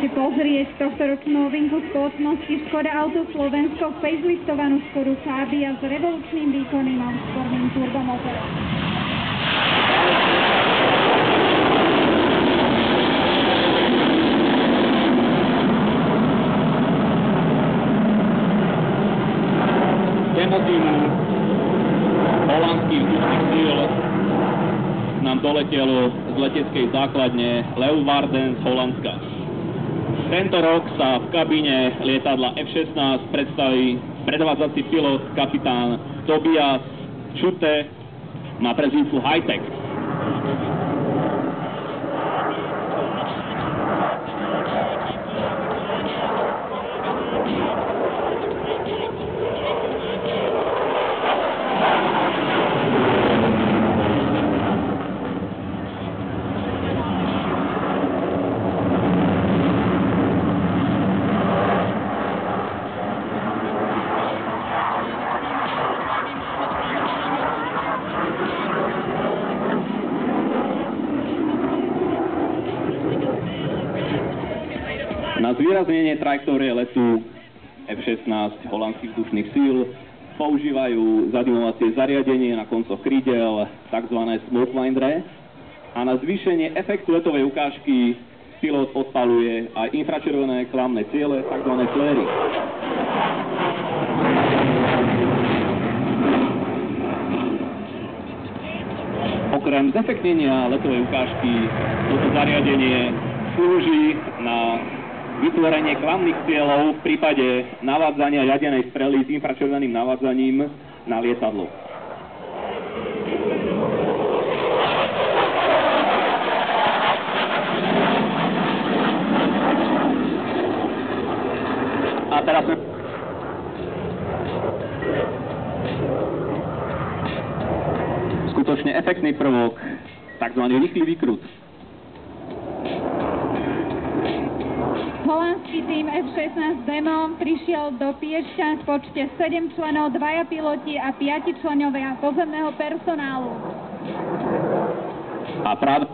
si pozrieť tohtoročnú novinku spoločnosti Škoda Auto Slovensko, faceliftovanú Škodu Fabia s revolučným výkonným a úsporným turbomotorom. Demo týmu holandských vzdušných síl nám doletelo z leteckej základne Leeuwarden z Holandska. Tento rok sa v kabíne lietadla F-16 predstaví predvádzací pilot kapitán Tobias Schutte, má prezývku Hightech. Na zvýraznenie trajektórie letu F-16 holandských vzdušných síl používajú zadymovacie zariadenie na koncoch krídel, tzv. Smokewindere, a na zvýšenie efektu letovej ukážky pilot odpaluje aj infračervené klamné ciele, tzv. fléry. Okrem zefektnenia letovej ukážky toto zariadenie slúži na vytvorenie klamných cieľov v prípade navádzania ľadenej strely s infračerveným navádzaním na lietadlo. A teraz skutočne efektný prvok, takzvaný rýchly výkrut. Holandský tým F-16 Demo prišiel do Piešťan v počte 7 členov, 2 piloti a 5 členovia pozemného personálu. A práve